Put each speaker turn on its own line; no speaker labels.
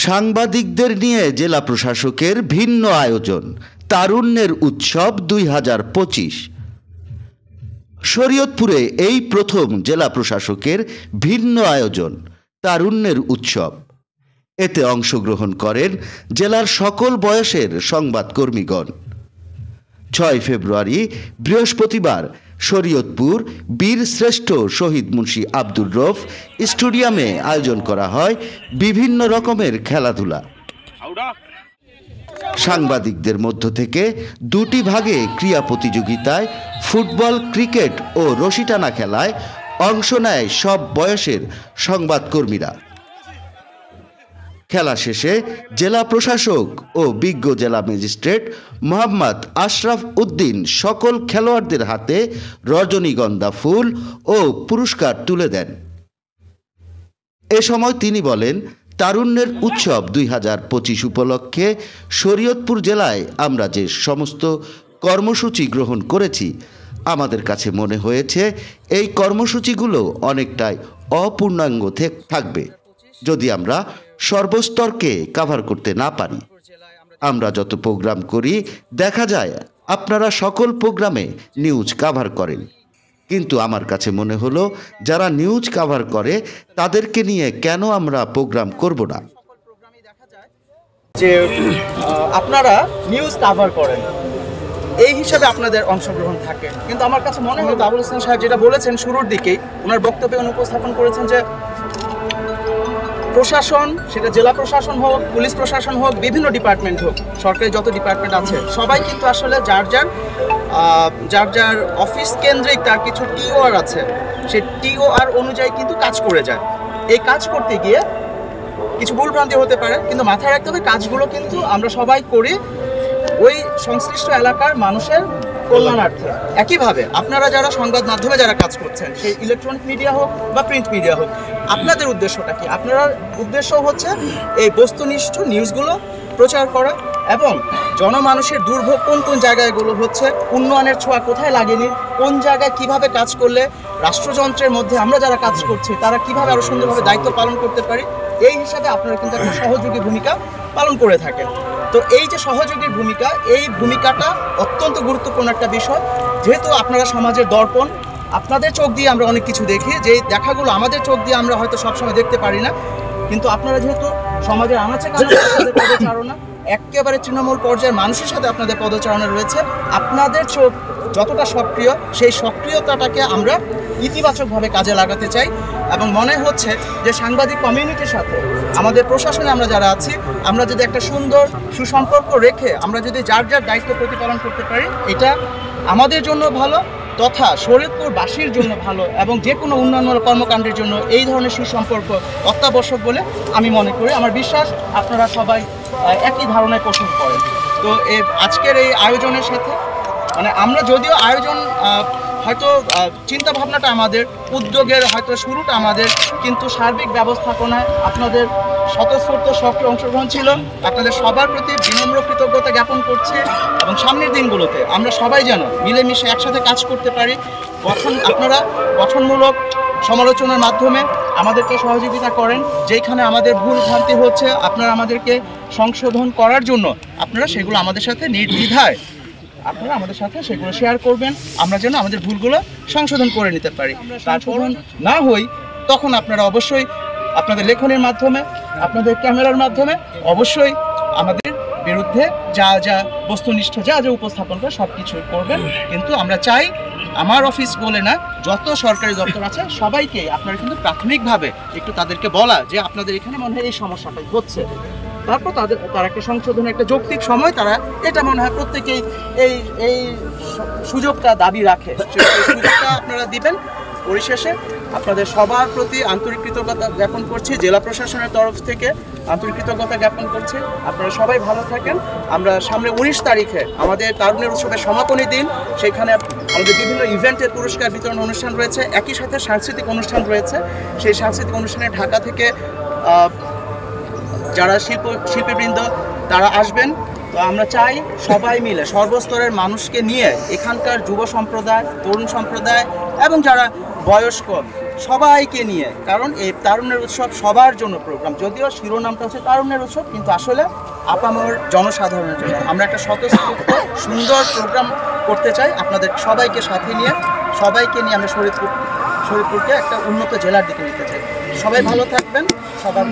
সাংবাদিকদের নিয়ে জেলা প্রশাসকের ভিন্ন আয়োজন তারুণ্যের উৎসব 2025। শরীয়তপুরে এই প্রথম জেলা প্রশাসকের ভিন্ন আয়োজন তারুণ্যের উৎসব। এতে অংশগ্রহণ করেন জেলার সকল বয়সের সংবাদকর্মীগণ। 6 ফেব্রুয়ারি বৃহস্পতিবার শরীয়তপুর বীর শ্রেষ্ঠ শহীদ মুন্সি আব্দুর রউফ স্টেডিয়ামে আয়োজন করা হয় বিভিন্ন রকমের খেলাধুলা। সাংবাদিকদের মধ্য থেকে দুটি ভাগে ক্রীড়া প্রতিযোগিতায় ফুটবল, ক্রিকেট ও রশি টানা খেলায় অংশ নেয় সব বয়সের সংবাদকর্মীরা। খেলা শেষে জেলা প্রশাসক ও বিজ্ঞ জেলা ম্যাজিস্ট্রেট মোহাম্মদ আশরাফ উদ্দিন সকল খেলোয়াড়দের হাতে রজনীগন্ধা ফুল ও পুরস্কার তুলে দেন। এ সময় তিনি বলেন, তারুণ্যের উৎসব 2025 উপলক্ষে শরীয়তপুর জেলায় আমরা যে সমস্ত কর্মসূচি গ্রহণ করেছি, আমাদের কাছে মনে হয়েছে এই কর্মসূচিগুলো অনেকটাই অপূর্ণাঙ্গ থাকবে যদি আমরা সর্বস্তরকে কভার করতে না পারি। আমরা যত প্রোগ্রাম করি দেখা যায় আপনারা সকল প্রোগ্রামে নিউজ কভার করেন, কিন্তু আমার কাছে মনে হলো যারা নিউজ কভার করে তাদেরকে নিয়ে কেন আমরা প্রোগ্রাম করব না।
যে আপনারা নিউজ কভার করেন এই হিসাবে আপনাদের অংশগ্রহণ থাকে, কিন্তু আমার কাছে মনে হয় আবুল হোসেন সাহেব যেটা বলেছেন শুরুর দিকেই ওনার বক্তব্যে উনি উপস্থাপন করেছেন যে প্রশাসন, সেটা জেলা প্রশাসন হোক, পুলিশ প্রশাসন হোক, বিভিন্ন ডিপার্টমেন্ট হোক, সরকারি যত ডিপার্টমেন্ট আছে সবাই কিন্তু আসলে যার যার অফিস কেন্দ্রিক তার কিছু টিওআর আছে, সেই টিওআর অনুযায়ী কিন্তু কাজ করে যায়। এই কাজ করতে গিয়ে কিছু ভুলভ্রান্তি হতে পারে, কিন্তু মাথায় রাখতে হবে কাজগুলো কিন্তু আমরা সবাই করি ওই সংশ্লিষ্ট এলাকার মানুষের কল্যাণার্থে। একইভাবে আপনারা যারা সংবাদ মাধ্যমে যারা কাজ করছেন, সেই ইলেকট্রনিক মিডিয়া হোক বা প্রিন্ট মিডিয়া হোক, আপনাদের উদ্দেশ্যটা কি? আপনার উদ্দেশ্য হচ্ছে এই বস্তুনিষ্ঠ নিউজগুলো প্রচার করা এবং জনমানুষের দুর্ভোগ কোন কোন জায়গায়গুলো হচ্ছে, উন্নয়নের ছোঁয়া কোথায় লাগেনি, কোন জায়গায় কিভাবে কাজ করলে রাষ্ট্রযন্ত্রের মধ্যে আমরা যারা কাজ করছি তারা কিভাবে আরও সুন্দরভাবে দায়িত্ব পালন করতে পারি, এই হিসাবে আপনারা কিন্তু একটা সহযোগী ভূমিকা পালন করে থাকেন। তো এই যে সহযোগীর ভূমিকা, এই ভূমিকাটা অত্যন্ত গুরুত্বপূর্ণ একটা বিষয়। যেহেতু আপনারা সমাজের দর্পণ, আপনাদের চোখ দিয়ে আমরা অনেক কিছু দেখি, যে দেখাগুলো আমাদের চোখ দিয়ে আমরা হয়তো সবসময় দেখতে পারি না, কিন্তু আপনারা যেহেতু সমাজের আনাচে কানাচে আপনাদের পদচারণা, একেবারে তৃণমূল পর্যায়ের মানুষের সাথে আপনাদের পদচারণা রয়েছে, আপনাদের চোখ যতটা সক্রিয়, সেই সক্রিয়তাটাকে আমরা ইতিবাচকভাবে কাজে লাগাতে চাই। এবং মনে হচ্ছে যে সাংবাদিক কমিউনিটির সাথে আমাদের প্রশাসনে আমরা যারা আছি, আমরা যদি একটা সুন্দর সুসম্পর্ক রেখে আমরা যদি যার দায়িত্ব প্রতিপালন করতে পারি, এটা আমাদের জন্য ভালো তথা শরীয়তপুরবাসীর জন্য ভালো, এবং যে কোনো উন্নয়নমূলক কর্মকাণ্ডের জন্য এই ধরনের সুসম্পর্ক অত্যাবশ্যক বলে আমি মনে করি। আমার বিশ্বাস আপনারা সবাই একই ধারণায় পোষণ করেন। তো আজকের এই আয়োজনের সাথে মানে আমরা যদিও আয়োজন হয়তো চিন্তা ভাবনাটা আমাদের, উদ্যোগের হয়তো শুরুটা আমাদের, কিন্তু সার্বিক ব্যবস্থাপনায় আপনাদের স্বতঃস্ফূর্ত সক্রিয় অংশগ্রহণ ছিল। আপনাদের সবার প্রতি বিনম্র কৃতজ্ঞতা জ্ঞাপন করছে এবং সামনের দিনগুলোতে আমরা সবাই যেন মিলেমিশে একসাথে কাজ করতে পারি। আপনারা গঠনমূলক সমালোচনার মাধ্যমে আমাদেরকে সহযোগিতা করেন, যেখানে আমাদের ভুল ভ্রান্তি হচ্ছে আপনারা আমাদেরকে সংশোধন করার জন্য আপনারা সেগুলো আমাদের সাথে নির্দ্বিধায় আপনারা আমাদের সাথে সেগুলো শেয়ার করবেন, আমরা যেন আমাদের ভুলগুলো সংশোধন করে নিতে পারি। সংশোধন না হই তখন আপনারা অবশ্যই আপনাদের লেখনের মাধ্যমে, আপনাদের ক্যামেরার মাধ্যমে অবশ্যই আমাদের বিরুদ্ধে যা বস্তুনিষ্ঠ যা উপস্থাপন করে সব কিছুই করবেন। কিন্তু আমরা চাই আমার অফিস বলে না, যত সরকারি দপ্তর আছে সবাইকে আপনারা কিন্তু প্রাথমিকভাবে একটু তাদেরকে বলা যে আপনাদের এখানে মনে হয় এই সমস্যাটাই হচ্ছে, তারপর তার একটা সংশোধনের একটা যৌক্তিক সময় তারা এটা মনে হয় প্রত্যেকেই এই সুযোগটা দাবি রাখে, সুযোগটা আপনারা দিবেন। পরিশেষে আপনাদের সবার প্রতি আন্তরিক কৃতজ্ঞতা জ্ঞাপন করছি, জেলা প্রশাসনের তরফ থেকে আন্তরিক কৃতজ্ঞতা জ্ঞাপন করছি। আপনারা সবাই ভালো থাকেন। আমরা সামনে 19 তারিখে আমাদের তারুণ্যের উৎসবের সমাপনী দিন, সেখানে আমাদের বিভিন্ন ইভেন্টের পুরস্কার বিতরণ অনুষ্ঠান রয়েছে, একই সাথে সাংস্কৃতিক অনুষ্ঠান রয়েছে। সেই সাংস্কৃতিক অনুষ্ঠানে ঢাকা থেকে যারা শিল্পীবৃন্দ তারা আসবেন। তো আমরা চাই সবাই মিলে সর্বস্তরের মানুষকে নিয়ে এখানকার যুব সম্প্রদায়, তরুণ সম্প্রদায় এবং যারা বয়স্ক সবাইকে নিয়ে, কারণ এই তারুণ্যের উৎসব সবার জন্য প্রোগ্রাম, যদিও শিরোনামটা হচ্ছে তারুণ্যের উৎসব, কিন্তু আসলে আপামর জনসাধারণের জন্য আমরা একটা স্বতঃস্ফূর্ত সুন্দর প্রোগ্রাম করতে চাই। আপনাদের সবাইকে সাথে নিয়ে আমরা শরীয়তপুরকে একটা উন্নত জেলার দিকে নিতে চাই। সবাই ভালো থাকবেন, সবার